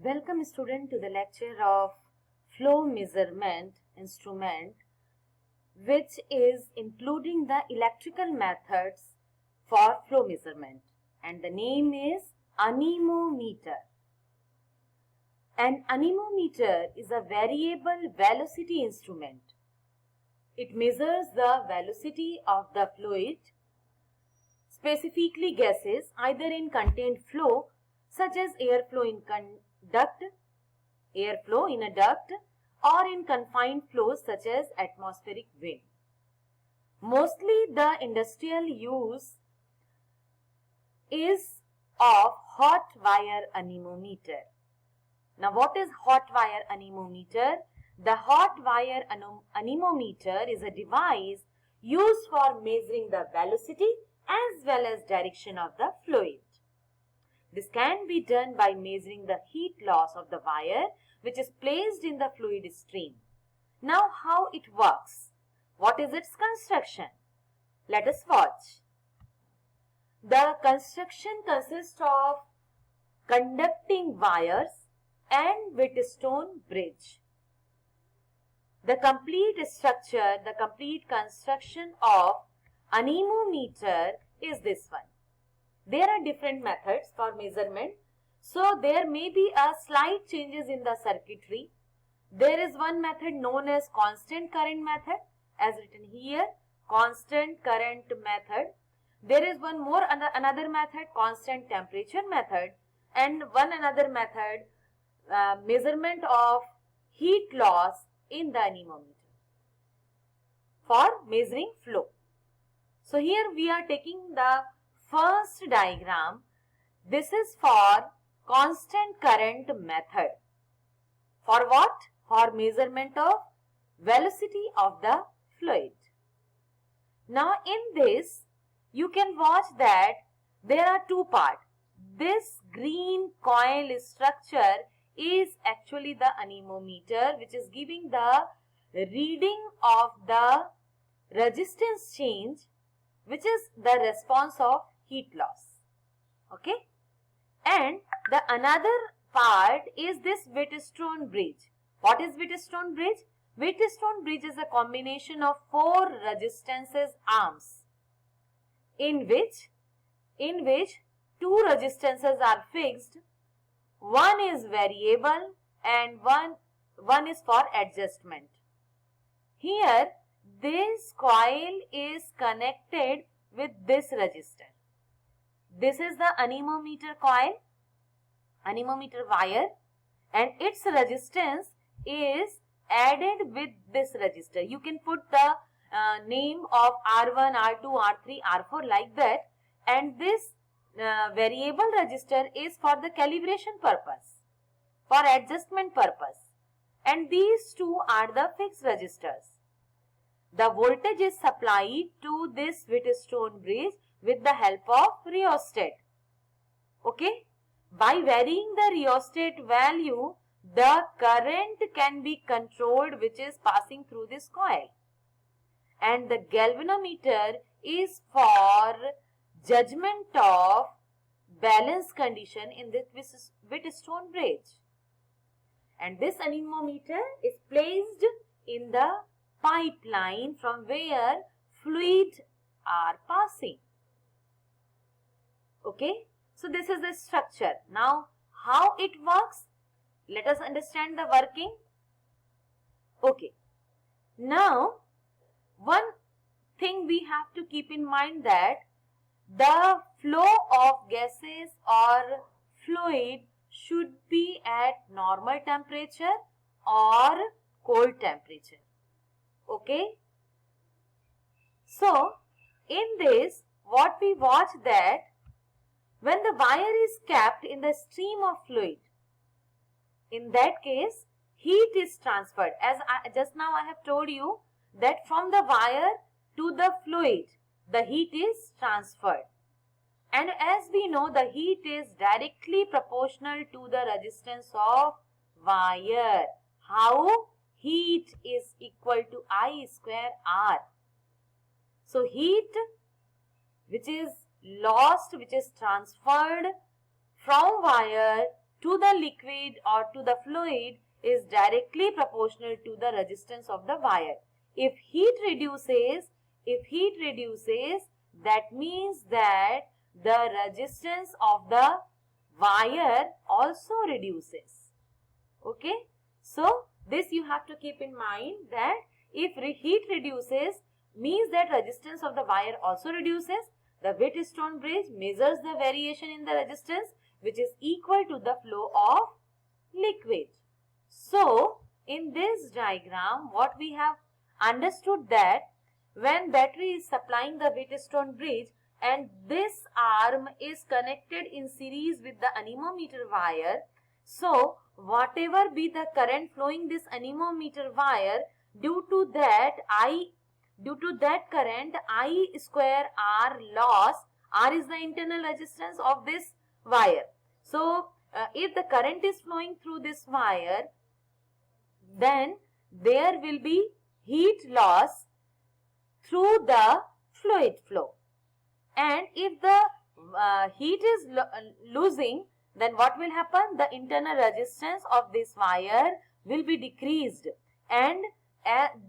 Welcome student to the lecture of flow measurement instrument, which is including the electrical methods for flow measurement, and the name is anemometer. An anemometer is a variable velocity instrument. It measures the velocity of the fluid, specifically gases, either in contained flow such as airflow in airflow in a duct, or in confined flows such as atmospheric wind. Mostly the industrial use is of hot wire anemometer. Now what is hot wire anemometer? The hot wire anemometer is a device used for measuring the velocity as well as direction of the fluid. This can be done by measuring the heat loss of the wire which is placed in the fluid stream. Now how it works? What is its construction? Let us watch. The construction consists of conducting wires and Wheatstone bridge. The complete structure, the complete construction of anemometer is this one. There are different methods for measurement. So there may be a slight changes in the circuitry. There is one method known as constant current method, as written here, constant current method. There is one more another method, constant temperature method, and one another method, measurement of heat loss in the anemometer for measuring flow. So here we are taking the first diagram. This is for constant current method. For what? For measurement of velocity of the fluid. Now in this you can watch that there are two parts. This green coil structure is actually the anemometer, which is giving the reading of the resistance change, which is the response of heat loss. Okay? And the another part is this Wheatstone bridge. What is Wheatstone bridge? Wheatstone bridge is a combination of 4 resistances arms in which 2 resistances are fixed, one is variable and one is for adjustment. Here this coil is connected with this resistor. This is the anemometer coil, anemometer wire, and its resistance is added with this resistor. You can put the name of R1, R2, R3, R4 like that, and this variable resistor is for the calibration purpose, for adjustment purpose, and these two are the fixed resistors. The voltage is supplied to this Wheatstone bridge with the help of rheostat. Okay? By varying the rheostat value, the current can be controlled which is passing through this coil. And the galvanometer is for judgment of balance condition in this Wheatstone bridge. And this anemometer is placed in the pipeline from where fluid are passing. Okay, so this is the structure. Now how it works? Let us understand the working. Okay, now one thing we have to keep in mind that the flow of gases or fluid should be at normal temperature or cold temperature. Okay, so in this what we watch that when the wire is kept in the stream of fluid, in that case heat is transferred. As just now I have told you that from the wire to the fluid the heat is transferred, and as we know the heat is directly proportional to the resistance of wire. How? Heat is equal to I square R. So heat which is lost, which is transferred from wire to the liquid or to the fluid is directly proportional to the resistance of the wire. If heat reduces, that means that the resistance of the wire also reduces. Okay. So this you have to keep in mind, that if heat reduces means that resistance of the wire also reduces. The Wheatstone bridge measures the variation in the resistance which is equal to the flow of liquid. So in this diagram what we have understood, that when battery is supplying the Wheatstone bridge and this arm is connected in series with the anemometer wire, so whatever be the current flowing this anemometer wire, due to that current, I square R loss. R is the internal resistance of this wire. So if the current is flowing through this wire, then there will be heat loss through the fluid flow. And if the heat is losing, then what will happen? The internal resistance of this wire will be decreased, and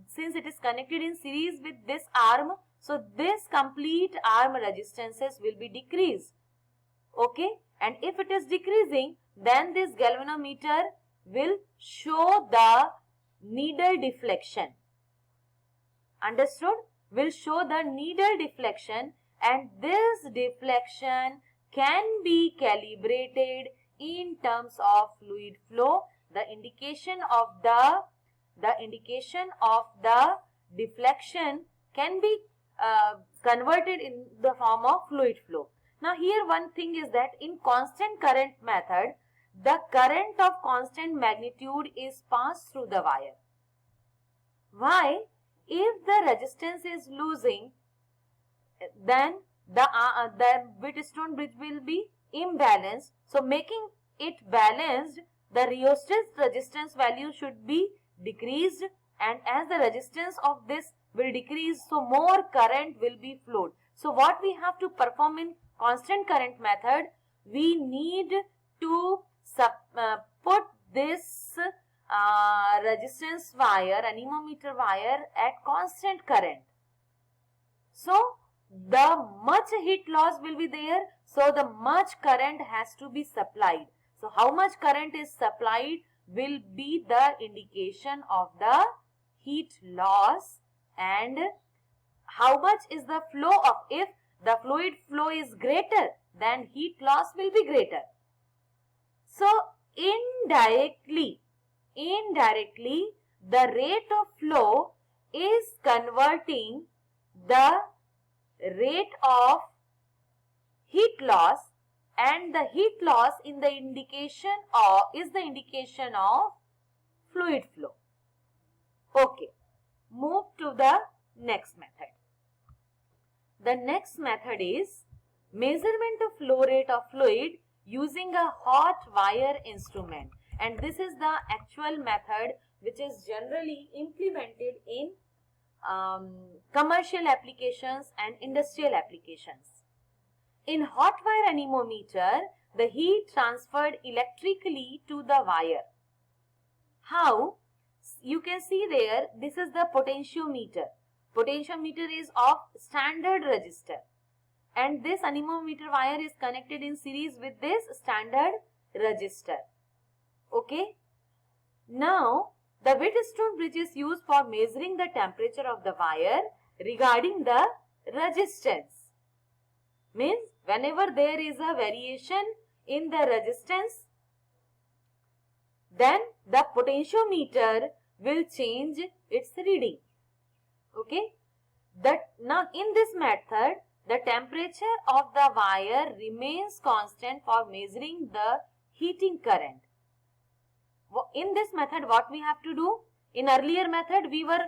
since it is connected in series with this arm, so this complete arm resistances will be decreased. Okay, and if it is decreasing, then this galvanometer will show the needle deflection. Understood? Will show the needle deflection, and this deflection can be calibrated in terms of fluid flow. The indication of the deflection can be converted in the form of fluid flow. Now here one thing is that in constant current method, the current of constant magnitude is passed through the wire. Why? If the resistance is losing, then the Wheatstone bridge will be imbalanced. So making it balanced, the rheostat resistance value should be decreased, and as the resistance of this will decrease, so more current will be flowed. So what we have to perform in constant current method, we need to put this resistance wire, anemometer wire, at constant current. So the much heat loss will be there, so the much current has to be supplied. So how much current is supplied will be the indication of the heat loss, and how much is the flow of, if the fluid flow is greater, then heat loss will be greater. So indirectly the rate of flow is converting the rate of heat loss, and the heat loss in the indication of is the indication of fluid flow. Okay, move to the next method. The next method is measurement of flow rate of fluid using a hot wire instrument, and this is the actual method which is generally implemented in commercial applications and industrial applications. In hot wire anemometer, the heat transferred electrically to the wire. How? You can see there, this is the potentiometer. Potentiometer is of standard resistor, and this anemometer wire is connected in series with this standard resistor. Okay. Now, the Wheatstone bridge is used for measuring the temperature of the wire regarding the resistance. Means whenever there is a variation in the resistance, then the potentiometer will change its reading. Okay. Now in this method, the temperature of the wire remains constant for measuring the heating current. In this method, what we have to do? In earlier method, we were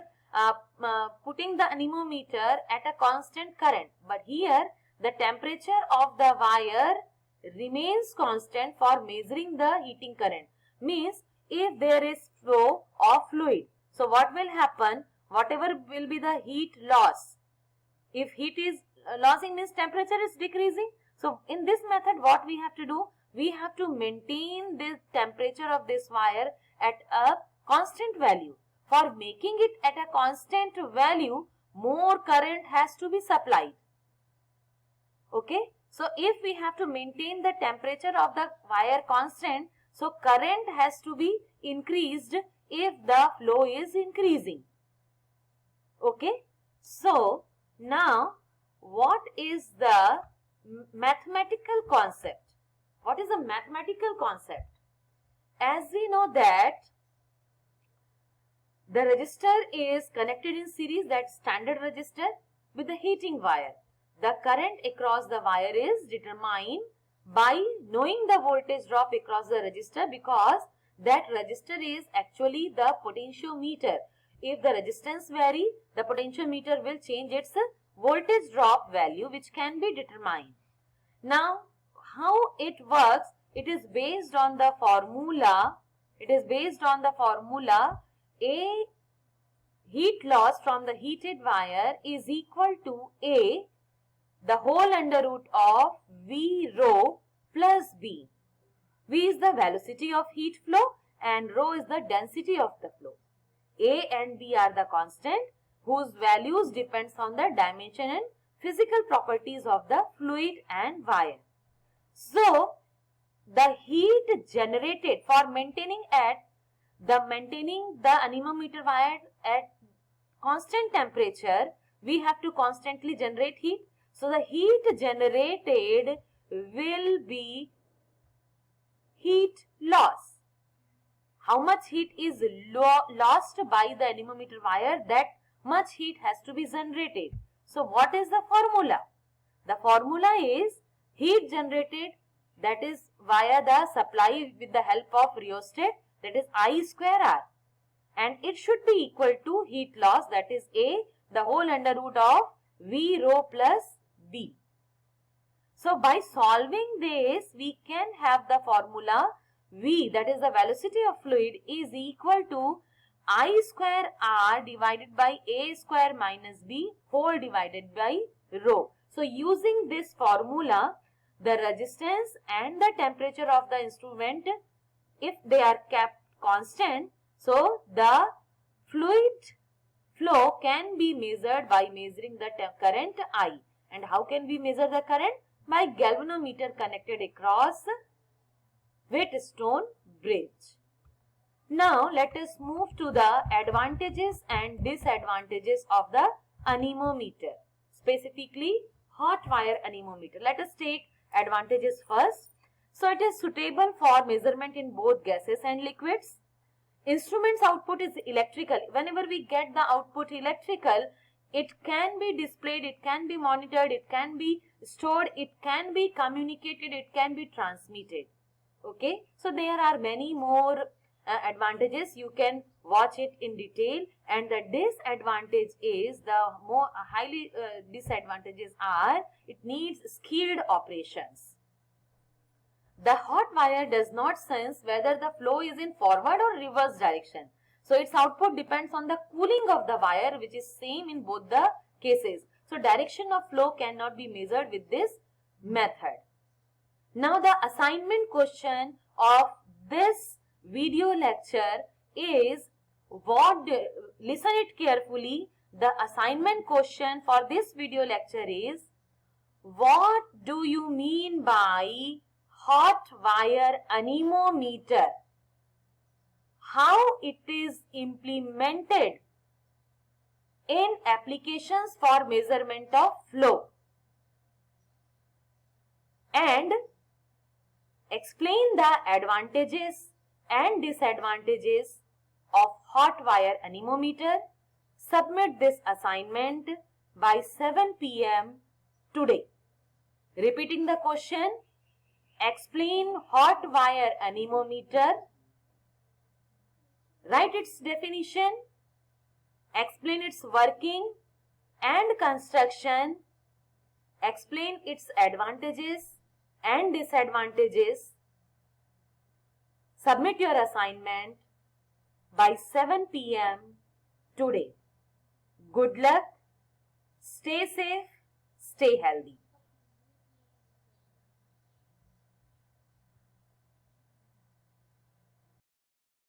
putting the anemometer at a constant current, but here the temperature of the wire remains constant for measuring the heating current. Means if there is flow of fluid, so what will happen? Whatever will be the heat loss. If heat is losing, means temperature is decreasing. So in this method, what we have to do? we have to maintain the temperature of this wire at a constant value. For making it at a constant value, more current has to be supplied. Okay, so if we have to maintain the temperature of the wire constant, so current has to be increased if the flow is increasing. Okay, so now what is the mathematical concept? What is the mathematical concept? As we know that the resistor is connected in series, that standard resistor, with the heating wire. The current across the wire is determined by knowing the voltage drop across the resistor, because that resistor is actually the potentiometer. If the resistance vary, the potentiometer will change its voltage drop value, which can be determined. Now, how it works? It is based on the formula. A heat loss from the heated wire is equal to A, the whole under root of V rho plus B. V is the velocity of heat flow and rho is the density of the flow. A and B are the constant whose values depends on the dimension and physical properties of the fluid and wire. So, the heat generated for maintaining the anemometer wire at constant temperature, we have to constantly generate heat. So the heat generated will be heat loss. How much heat is lost by the anemometer wire, that much heat has to be generated. So what is the formula? The formula is heat generated, that is via the supply with the help of rheostat, that is I square R, and it should be equal to heat loss, that is A, the whole under root of V rho plus B. So by solving this, we can have the formula V, that is the velocity of fluid, is equal to I square R divided by A square minus B whole divided by rho. So using this formula, the resistance and the temperature of the instrument, if they are kept constant, so the fluid flow can be measured by measuring the current I. And how can we measure the current? By galvanometer connected across Wheatstone bridge. Now let us move to the advantages and disadvantages of the anemometer, specifically hot wire anemometer. Let us take advantages first. So it is suitable for measurement in both gases and liquids. Instrument's output is electrical. Whenever we get the output electrical, it can be displayed, it can be monitored, it can be stored, it can be communicated, it can be transmitted. Okay, so there are many more advantages. You can watch it in detail. And the disadvantage is, the more highly disadvantages are, it needs skilled operations. The hot wire does not sense whether the flow is in forward or reverse direction. So its output depends on the cooling of the wire, which is same in both the cases. So direction of flow cannot be measured with this method. Now the assignment question of this video lecture is, listen it carefully. The assignment question for this video lecture is, what do you mean by hot wire anemometer? How it is implemented in applications for measurement of flow? And explain the advantages and disadvantages of hot wire anemometer. Submit this assignment by 7 p.m. today. Repeating the question, explain hot wire anemometer, write its definition, explain its working and construction, explain its advantages and disadvantages. Submit your assignment by 7 p.m. today. Good luck, stay safe, stay healthy.